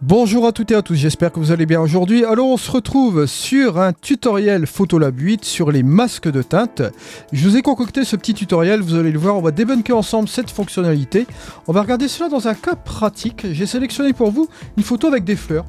Bonjour à toutes et à tous, j'espère que vous allez bien aujourd'hui. Alors on se retrouve sur un tutoriel Photolab 8 sur les masques de teinte. Je vous ai concocté ce petit tutoriel, vous allez le voir, on va débunker ensemble cette fonctionnalité. On va regarder cela dans un cas pratique. J'ai sélectionné pour vous une photo avec des fleurs.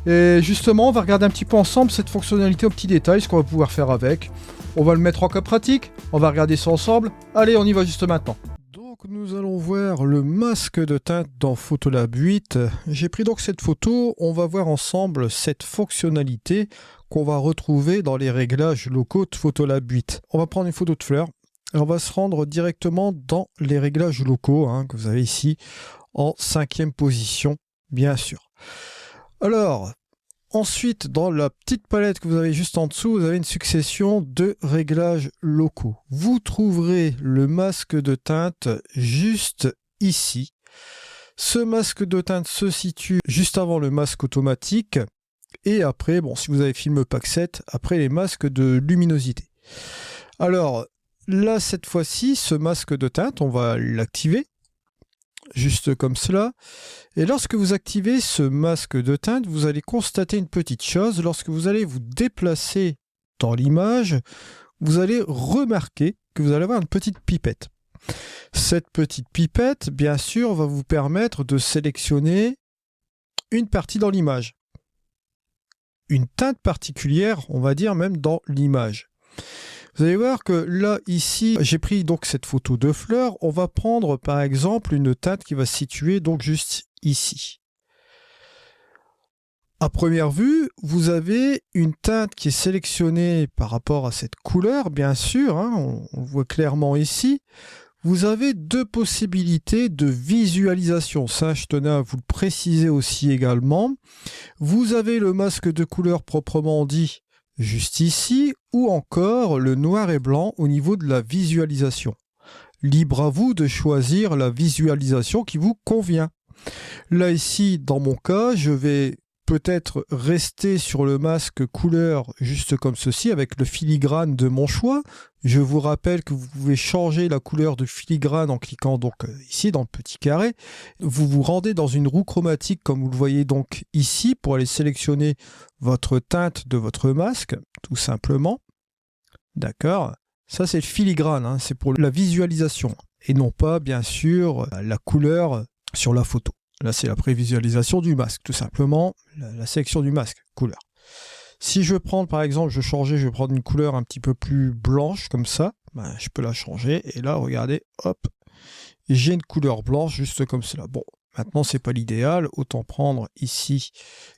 Et justement, on va regarder un petit peu ensemble cette fonctionnalité au petit détail, ce qu'on va pouvoir faire avec. On va le mettre en cas pratique, on va regarder ça ensemble. Allez, on y va juste maintenant. Donc nous allons voir le masque de teinte dans Photolab 8. J'ai pris donc cette photo, on va voir ensemble cette fonctionnalité qu'on va retrouver dans les réglages locaux de Photolab 8. On va prendre une photo de fleurs et on va se rendre directement dans les réglages locaux que vous avez ici en 5e position, bien sûr. Alors, ensuite, dans la petite palette que vous avez juste en dessous, vous avez une succession de réglages locaux. Vous trouverez le masque de teinte juste ici. Ce masque de teinte se situe juste avant le masque automatique. Et après, bon, si vous avez Film Pack 7, après les masques de luminosité. Alors, là, cette fois-ci, ce masque de teinte, on va l'activer. Juste comme cela. Et lorsque vous activez ce masque de teinte, vous allez constater une petite chose. Lorsque vous allez vous déplacer dans l'image, vous allez remarquer que vous allez avoir une petite pipette. Cette petite pipette, bien sûr, va vous permettre de sélectionner une partie dans l'image. Une teinte particulière, on va dire même dans l'image. Vous allez voir que là, ici, j'ai pris donc cette photo de fleurs. On va prendre par exemple une teinte qui va se situer donc juste ici. À première vue, vous avez une teinte qui est sélectionnée par rapport à cette couleur, bien sûr, on le voit clairement ici. Vous avez deux possibilités de visualisation. Ça, je tenais à vous le préciser aussi également. Vous avez le masque de couleur proprement dit, juste ici, ou encore le noir et blanc au niveau de la visualisation. Libre à vous de choisir la visualisation qui vous convient. Là ici, dans mon cas, je vais peut-être rester sur le masque couleur juste comme ceci avec le filigrane de mon choix. Je vous rappelle que vous pouvez changer la couleur de filigrane en cliquant donc ici dans le petit carré. Vous vous rendez dans une roue chromatique comme vous le voyez donc ici pour aller sélectionner votre teinte de votre masque, tout simplement. D'accord. Ça c'est le filigrane, c'est pour la visualisation et non pas bien sûr la couleur sur la photo. Là, c'est la prévisualisation du masque, tout simplement, la sélection du masque, couleur. Si je veux prendre, par exemple, je vais prendre une couleur un petit peu plus blanche, comme ça, je peux la changer, et là, regardez, hop, j'ai une couleur blanche, juste comme cela. Bon, maintenant, c'est pas l'idéal, autant prendre ici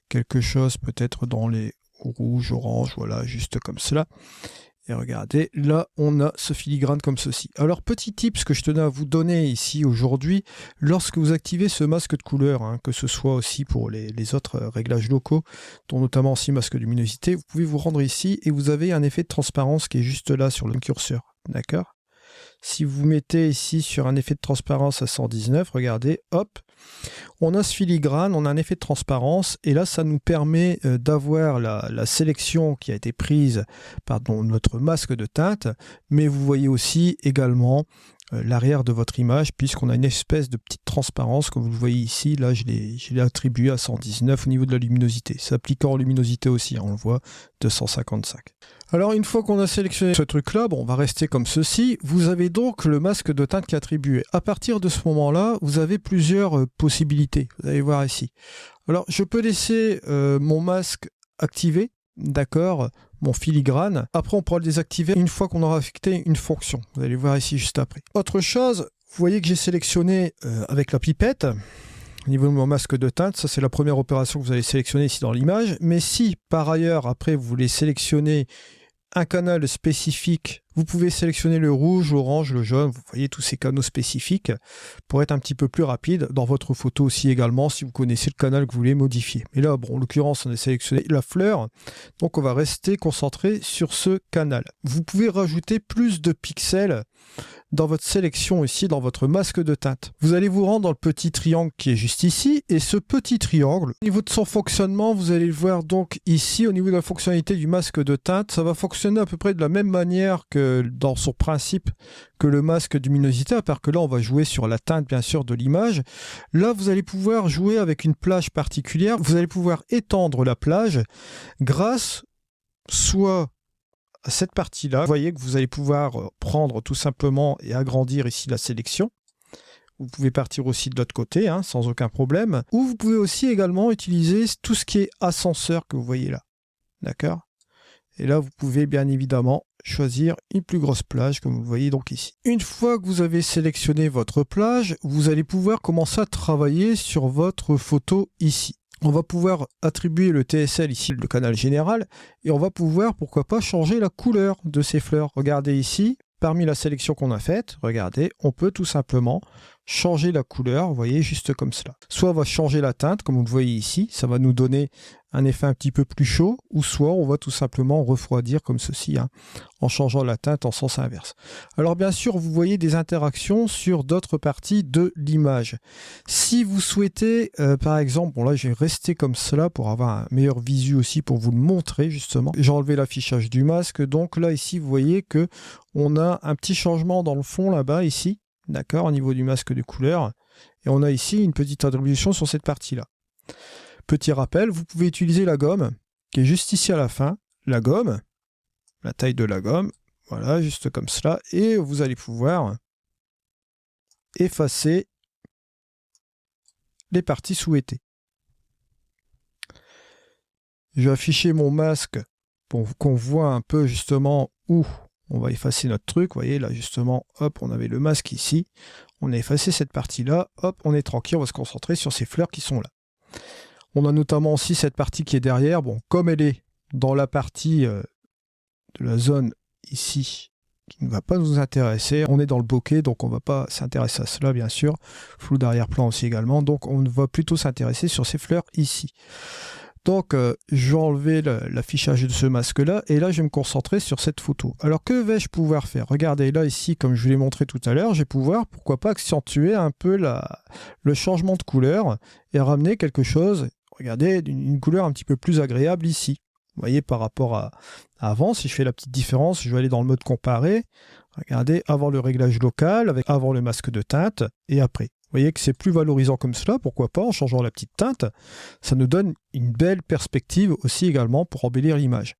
quelque chose, peut-être dans les rouges, orange, voilà, juste comme cela. Et regardez, là, on a ce filigrane comme ceci. Alors, petit tip, que je tenais à vous donner ici aujourd'hui, lorsque vous activez ce masque de couleur, que ce soit aussi pour les autres réglages locaux, dont notamment aussi masque de luminosité, vous pouvez vous rendre ici et vous avez un effet de transparence qui est juste là sur le curseur. D'accord ? Si vous mettez ici sur un effet de transparence à 119, regardez, hop, on a ce filigrane, on a un effet de transparence, et là, ça nous permet d'avoir la sélection qui a été prise par notre masque de teinte, mais vous voyez aussi également l'arrière de votre image, puisqu'on a une espèce de petite transparence, comme vous le voyez ici, là, je l'ai attribué à 119 au niveau de la luminosité. S'appliquant en luminosité aussi, on le voit, 255. Alors une fois qu'on a sélectionné ce truc-là, on va rester comme ceci. Vous avez donc le masque de teinte qui est attribué. À partir de ce moment-là, vous avez plusieurs possibilités. Vous allez voir ici. Alors je peux laisser mon masque activé, d'accord, mon filigrane. Après on pourra le désactiver une fois qu'on aura affecté une fonction. Vous allez voir ici juste après. Autre chose, vous voyez que j'ai sélectionné avec la pipette. Au niveau de mon masque de teinte, ça c'est la première opération que vous allez sélectionner ici dans l'image. Mais si par ailleurs, après, vous voulez sélectionner un canal spécifique, vous pouvez sélectionner le rouge, l'orange, le jaune, vous voyez tous ces canaux spécifiques pour être un petit peu plus rapide dans votre photo aussi également si vous connaissez le canal que vous voulez modifier. Mais là, en l'occurrence, on a sélectionné la fleur, donc on va rester concentré sur ce canal. Vous pouvez rajouter plus de pixels dans votre sélection ici, dans votre masque de teinte. Vous allez vous rendre dans le petit triangle qui est juste ici, et ce petit triangle, au niveau de son fonctionnement, vous allez le voir donc ici, au niveau de la fonctionnalité du masque de teinte, ça va fonctionner à peu près de la même manière que dans son principe que le masque de luminosité, à part que là on va jouer sur la teinte bien sûr de l'image. Là vous allez pouvoir jouer avec une plage particulière, vous allez pouvoir étendre la plage grâce soit à cette partie-là. Vous voyez que vous allez pouvoir prendre tout simplement et agrandir ici la sélection. Vous pouvez partir aussi de l'autre côté, hein, sans aucun problème. Ou vous pouvez aussi également utiliser tout ce qui est ascenseur que vous voyez là. D'accord ? Et là, vous pouvez bien évidemment choisir une plus grosse plage, comme vous le voyez donc ici. Une fois que vous avez sélectionné votre plage, vous allez pouvoir commencer à travailler sur votre photo ici. On va pouvoir attribuer le TSL ici, le canal général, et on va pouvoir, pourquoi pas, changer la couleur de ces fleurs. Regardez ici, parmi la sélection qu'on a faite, regardez, on peut tout simplement changer la couleur, vous voyez, juste comme cela. Soit on va changer la teinte, comme vous le voyez ici, ça va nous donner un effet un petit peu plus chaud, ou soit on va tout simplement refroidir comme ceci, hein, en changeant la teinte en sens inverse. Alors bien sûr, vous voyez des interactions sur d'autres parties de l'image. Si vous souhaitez, par exemple, bon là je vais rester comme cela pour avoir un meilleur visu aussi, pour vous le montrer justement. J'ai enlevé l'affichage du masque, donc là ici vous voyez que on a un petit changement dans le fond là-bas ici, d'accord, au niveau du masque de couleur, et on a ici une petite attribution sur cette partie-là. Petit rappel, vous pouvez utiliser la gomme qui est juste ici à la fin, la gomme, la taille de la gomme, voilà, juste comme cela, et vous allez pouvoir effacer les parties souhaitées. Je vais afficher mon masque pour qu'on voit un peu justement où on va effacer notre truc. Vous voyez là justement, hop, on avait le masque ici, on a effacé cette partie-là, hop, on est tranquille, on va se concentrer sur ces fleurs qui sont là. On a notamment aussi cette partie qui est derrière. Bon, comme elle est dans la partie de la zone ici qui ne va pas nous intéresser, on est dans le bokeh, donc on ne va pas s'intéresser à cela, bien sûr. Flou d'arrière-plan aussi également, donc on va plutôt s'intéresser sur ces fleurs ici. Donc, je vais enlever l'affichage de ce masque-là, et là, je vais me concentrer sur cette photo. Alors, que vais-je pouvoir faire? Regardez, là, ici, comme je vous l'ai montré tout à l'heure, je vais pouvoir, pourquoi pas, accentuer un peu le changement de couleur et ramener quelque chose, regardez, une couleur un petit peu plus agréable ici. Vous voyez, par rapport à avant, si je fais la petite différence, je vais aller dans le mode comparé. Regardez, avant le réglage local, avant le masque de teinte, et après. Vous voyez que c'est plus valorisant comme cela, pourquoi pas, en changeant la petite teinte. Ça nous donne une belle perspective aussi également pour embellir l'image.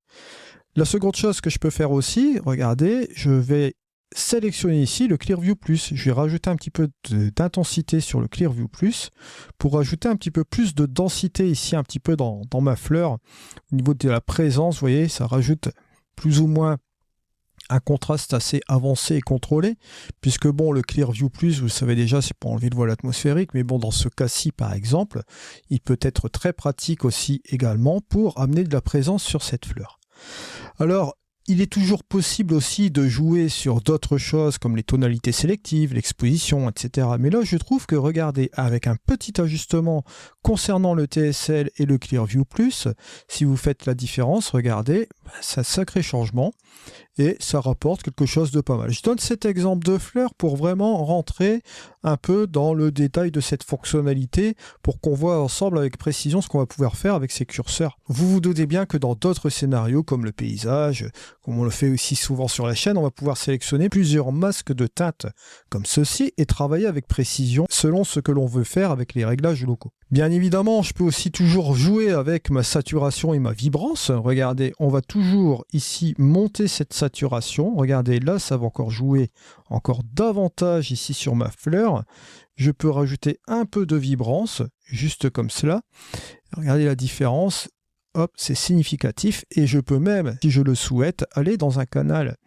La seconde chose que je peux faire aussi, regardez, je vais sélectionner ici le Clearview Plus. Je vais rajouter un petit peu d'intensité sur le Clearview Plus pour rajouter un petit peu plus de densité ici, un petit peu dans ma fleur. Au niveau de la présence, vous voyez, ça rajoute plus ou moins un contraste assez avancé et contrôlé, puisque bon, le Clearview Plus, vous le savez déjà, c'est pour enlever le voile atmosphérique, mais bon, dans ce cas-ci, par exemple, il peut être très pratique aussi également pour amener de la présence sur cette fleur. Alors, il est toujours possible aussi de jouer sur d'autres choses comme les tonalités sélectives, l'exposition, etc. Mais là, je trouve que, regardez, avec un petit ajustement concernant le TSL et le Clearview Plus, si vous faites la différence, regardez, c'est un sacré changement et ça rapporte quelque chose de pas mal. Je donne cet exemple de fleurs pour vraiment rentrer un peu dans le détail de cette fonctionnalité pour qu'on voit ensemble avec précision ce qu'on va pouvoir faire avec ces curseurs. Vous vous doutez bien que dans d'autres scénarios comme le paysage, comme on le fait aussi souvent sur la chaîne, on va pouvoir sélectionner plusieurs masques de teinte comme ceci et travailler avec précision selon ce que l'on veut faire avec les réglages locaux. Bien évidemment, je peux aussi toujours jouer avec ma saturation et ma vibrance. Regardez, on va toujours ici monter cette saturation. Regardez, là, ça va encore jouer encore davantage ici sur ma fleur. Je peux rajouter un peu de vibrance, juste comme cela. Regardez la différence. Hop, c'est significatif. Et je peux même, si je le souhaite, aller dans un canal,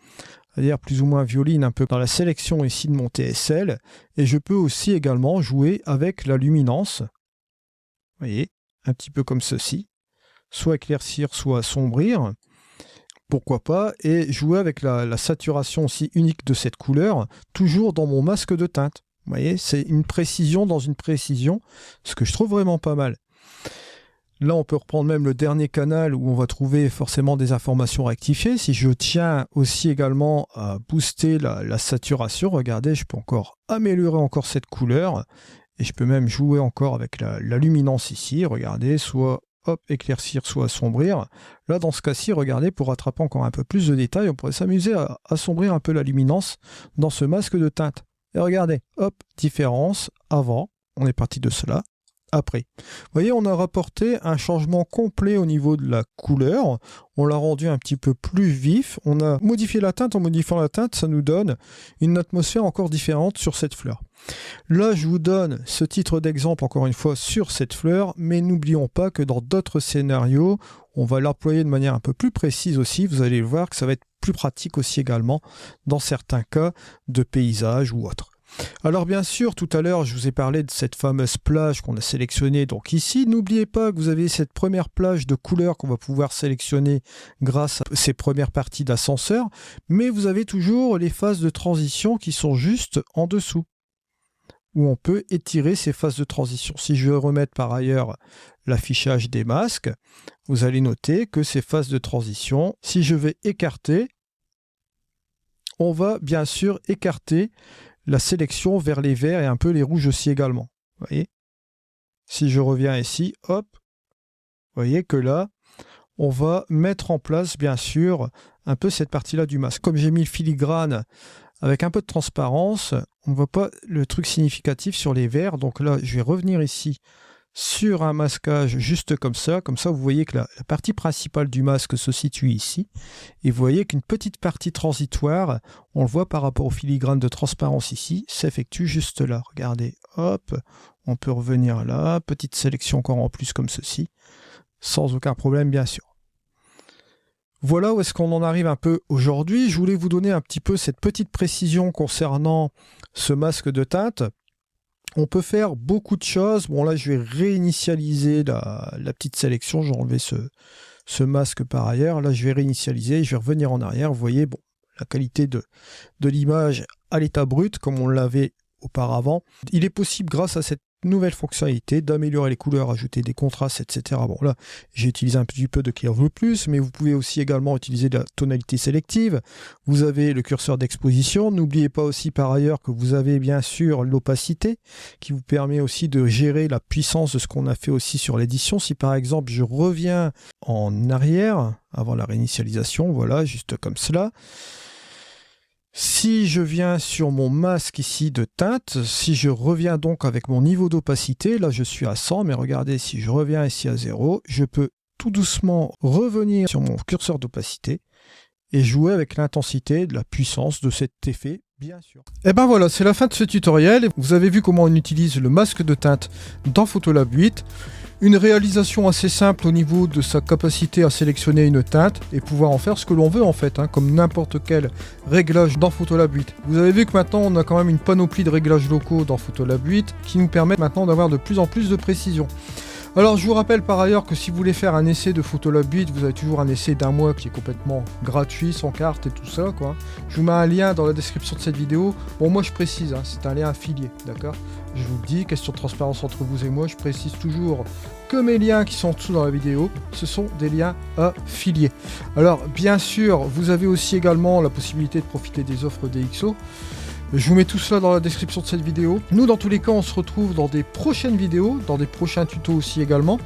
c'est-à-dire plus ou moins violine, un peu dans la sélection ici de mon TSL. Et je peux aussi également jouer avec la luminance. Vous voyez, un petit peu comme ceci, soit éclaircir, soit assombrir, pourquoi pas, et jouer avec la saturation aussi unique de cette couleur, toujours dans mon masque de teinte. Vous voyez, c'est une précision dans une précision, ce que je trouve vraiment pas mal. Là, on peut reprendre même le dernier canal où on va trouver forcément des informations rectifiées. Si je tiens aussi également à booster la saturation, regardez, je peux encore améliorer encore cette couleur. Et je peux même jouer encore avec la luminance ici, regardez, soit hop, éclaircir soit assombrir. Là, dans ce cas-ci, regardez, pour rattraper encore un peu plus de détails, on pourrait s'amuser à assombrir un peu la luminance dans ce masque de teinte. Et regardez, hop, différence, avant, on est parti de cela, après. Vous voyez, on a rapporté un changement complet au niveau de la couleur. On l'a rendu un petit peu plus vif. On a modifié la teinte. En modifiant la teinte, ça nous donne une atmosphère encore différente sur cette fleur. Là, je vous donne ce titre d'exemple, encore une fois, sur cette fleur. Mais n'oublions pas que dans d'autres scénarios, on va l'employer de manière un peu plus précise aussi. Vous allez voir que ça va être plus pratique aussi également dans certains cas de paysage ou autre. Alors bien sûr, tout à l'heure, je vous ai parlé de cette fameuse plage qu'on a sélectionnée. Donc ici, n'oubliez pas que vous avez cette première plage de couleurs qu'on va pouvoir sélectionner grâce à ces premières parties d'ascenseur. Mais vous avez toujours les phases de transition qui sont juste en dessous, où on peut étirer ces phases de transition. Si je veux remettre par ailleurs l'affichage des masques, vous allez noter que ces phases de transition, si je vais écarter, on va bien sûr écarter la sélection vers les verts et un peu les rouges aussi également. Vous voyez? Si je reviens ici, hop, vous voyez que là, on va mettre en place, bien sûr, un peu cette partie-là du masque. Comme j'ai mis le filigrane avec un peu de transparence, on ne voit pas le truc significatif sur les verts. Donc là, je vais revenir ici sur un masquage juste comme ça. Comme ça, vous voyez que la partie principale du masque se situe ici. Et vous voyez qu'une petite partie transitoire, on le voit par rapport au filigrane de transparence ici, s'effectue juste là. Regardez, hop, on peut revenir là. Petite sélection encore en plus comme ceci. Sans aucun problème, bien sûr. Voilà où est-ce qu'on en arrive un peu aujourd'hui. Je voulais vous donner un petit peu cette petite précision concernant ce masque de teinte. On peut faire beaucoup de choses. Bon, là, je vais réinitialiser la petite sélection. J'ai enlevé ce masque par ailleurs. Là, je vais réinitialiser. Je vais revenir en arrière. Vous voyez, bon, la qualité de l'image à l'état brut, comme on l'avait auparavant. Il est possible, grâce à cette nouvelle fonctionnalité, d'améliorer les couleurs, ajouter des contrastes, etc. Bon, là, j'ai utilisé un petit peu de Clear Blue Plus, mais vous pouvez aussi également utiliser de la tonalité sélective. Vous avez le curseur d'exposition. N'oubliez pas aussi par ailleurs que vous avez bien sûr l'opacité qui vous permet aussi de gérer la puissance de ce qu'on a fait aussi sur l'édition. Si par exemple, je reviens en arrière, avant la réinitialisation, voilà, juste comme cela. Si je viens sur mon masque ici de teinte, si je reviens donc avec mon niveau d'opacité, là je suis à 100, mais regardez, si je reviens ici à 0, je peux tout doucement revenir sur mon curseur d'opacité et jouer avec l'intensité de la puissance de cet effet, bien sûr. Et ben voilà, c'est la fin de ce tutoriel. Vous avez vu comment on utilise le masque de teinte dans Photolab 8. Une réalisation assez simple au niveau de sa capacité à sélectionner une teinte et pouvoir en faire ce que l'on veut en fait, hein, comme n'importe quel réglage dans Photolab 8. Vous avez vu que maintenant on a quand même une panoplie de réglages locaux dans Photolab 8 qui nous permettent maintenant d'avoir de plus en plus de précision. Alors je vous rappelle par ailleurs que si vous voulez faire un essai de Photolab 8, vous avez toujours un essai d'1 mois qui est complètement gratuit, sans carte et tout ça, quoi. Je vous mets un lien dans la description de cette vidéo. Bon, moi je précise, hein, c'est un lien affilié, d'accord? Je vous le dis, question de transparence entre vous et moi, je précise toujours que mes liens qui sont en dessous dans la vidéo, ce sont des liens affiliés. Alors bien sûr, vous avez aussi également la possibilité de profiter des offres DxO. Je vous mets tout cela dans la description de cette vidéo. Nous, dans tous les cas, on se retrouve dans des prochaines vidéos, dans des prochains tutos aussi également.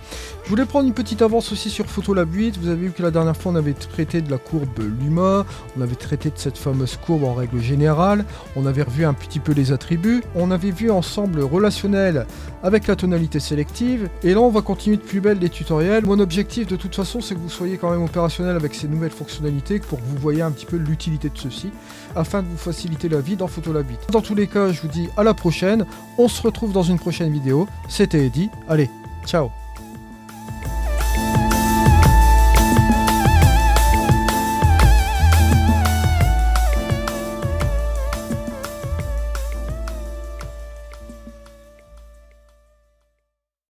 Je voulais prendre une petite avance aussi sur Photolab 8. Vous avez vu que la dernière fois, on avait traité de la courbe Luma, on avait traité de cette fameuse courbe en règle générale, on avait revu un petit peu les attributs, on avait vu ensemble le relationnel avec la tonalité sélective, et là, on va continuer de plus belle les tutoriels. Mon objectif, de toute façon, c'est que vous soyez quand même opérationnel avec ces nouvelles fonctionnalités pour que vous voyez un petit peu l'utilité de ceci, afin de vous faciliter la vie dans Photolab 8. Dans tous les cas, je vous dis à la prochaine. On se retrouve dans une prochaine vidéo. C'était Eddy. Allez, ciao!